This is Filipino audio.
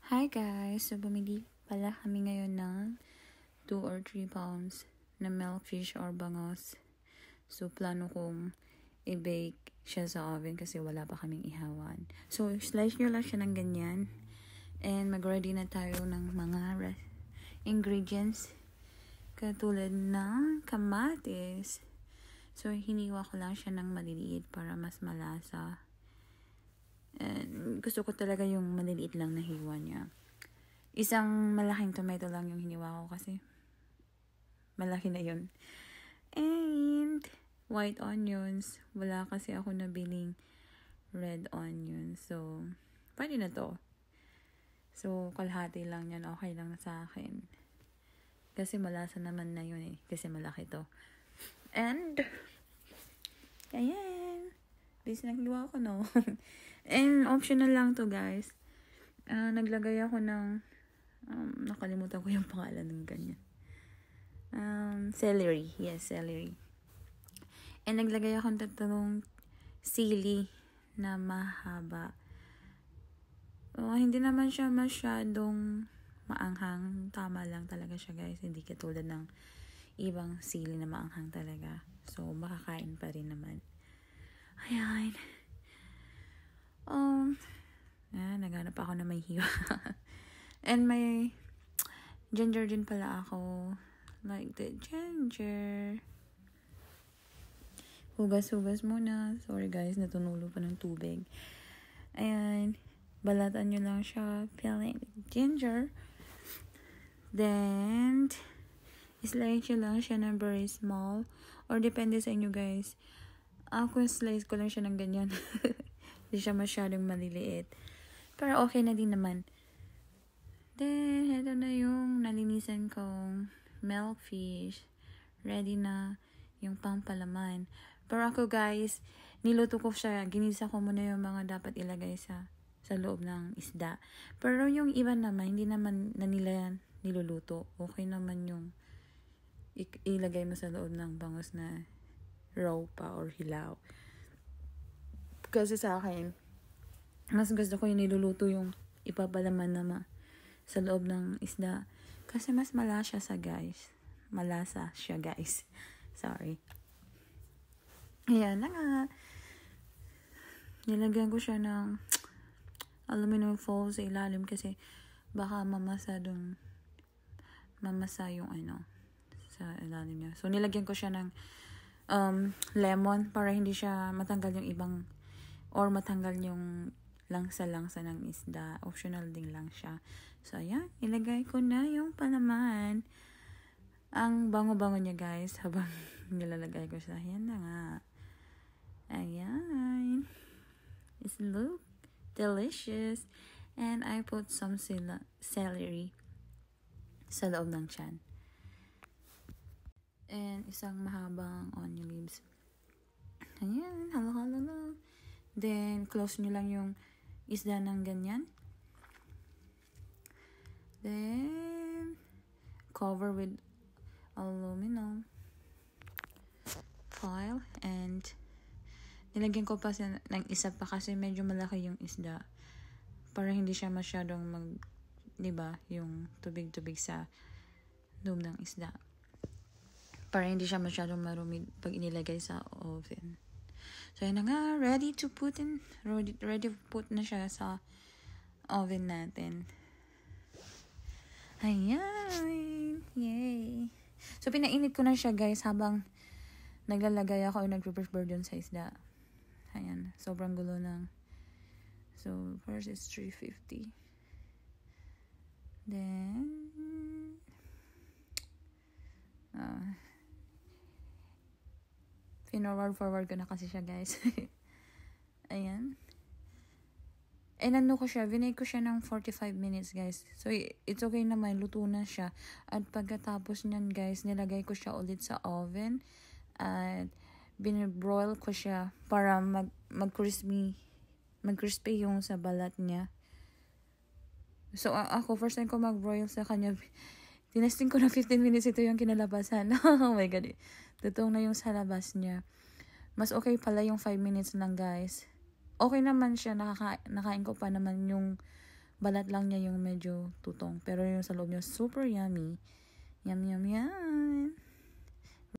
Hi guys! So, bumili pala kami ngayon ng 2 or 3 pounds na milkfish or bangos. So, plano kong i-bake siya sa oven kasi wala pa kaming ihawan. So, slice nyo lang siya ng ganyan. And mag-ready na tayo ng mga ingredients. Katulad ng kamatis. So, hiniwa ko lang siya ng maliliit para mas malasa. And gusto ko talaga yung maliliit lang na hiwa niya. Isang malaking tomato lang yung hiniwa ko kasi malaki na yun. And white onions. Wala kasi ako nabiling red onions. So, pwede na to. So, kalahati lang yan. Okay lang na sa akin. Kasi malasa naman na yun eh. Kasi malaki to. And, ayan. Please naghiwa ko, no? And, optional lang to, guys. Naglagay ako ng, nakalimutan ko yung pangalan ng ganyan. Celery. Yes, celery. And, naglagay ako ng tatlong sili na mahaba. Hindi naman siya masyadong maanghang. Tama lang talaga siya, guys. Hindi katulad ng ibang sili na maanghang talaga. So, makakain pa rin naman. Ayan. Naghanap ako na may hiwa. And may ginger din pala ako. Like the ginger. Hugas-hugas muna. Sorry guys, natunulo pa ng tubig. Ayan. Balatan nyo lang siya. Peeling ginger. Then, slice nyo lang siya ng very small. Or depende sa inyo guys. Ako slice ko lang siya ng ganyan. Hindi siya masyadong maliliit. Pero okay na din naman. Then, ito na yung nalinisan kong milkfish. Ready na yung pampalaman. Pero ako guys, niluto ko siya. Ginisa ko muna yung mga dapat ilagay sa loob ng isda. Pero yung iba naman, hindi naman na nila niluluto. Okay naman yung ilagay mo sa loob ng bangos na raw pa or hilaw. Kasi sa akin, mas gusto ko yung niluluto yung ipapalaman na sa loob ng isda. Kasi mas malasa siya guys. Sorry. Ayan na nga. Nilagyan ko siya ng aluminum foil sa ilalim kasi baka mamasa yung sa ilalim niya. So, nilagyan ko siya ng lemon para hindi siya matanggal yung ibang or matanggal yung langsa-langsa ng isda. Optional din lang siya. So, ayan. Ilagay ko na yung palaman. Ang bango-bango niya, guys. Habang nilalagay ko siya. Ayan na nga. Ayan. It look delicious. And I put some celery sa loob ng tiyan. And isang mahabang onion leaves. Ayan, halo-halo lang. Then, close nyo lang yung isda ng ganyan. Then, cover with aluminum foil. And, nilagyan ko pa ng isa pa kasi medyo malaki yung isda. Para hindi siya masyadong diba, yung tubig-tubig sa loob ng isda. Para hindi siya masyadong marumi pag inilagay sa oven. So, yun na nga. Ready to put na siya sa oven natin. Ayan. Yay. So, pinainit ko na siya, guys, habang naglalagay ako o nagpe-prepare dun sa isda. Ayan. Sobrang gulo lang. So, first is 350. Then, forward ko na kasi siya, guys. Ayan. And ko siya, vinake ko siya ng 45 minutes, guys. So, it's okay naman, luto na siya. At pagkatapos niyan, guys, nilagay ko siya ulit sa oven. At binibroil ko siya para mag-crispy yung sa balat niya. So, ako, first time ko mag-broil sa kanya, tinesting ko na 15 minutes, ito yung kinalabasan. Oh my God. Totoo na yung sa labas niya. Mas okay pala yung 5 minutes lang, guys. Okay naman siya. Nakain ko pa naman yung balat lang niya yung medyo tutong. Pero yung sa loob niya, super yummy. Yum, yum, yum.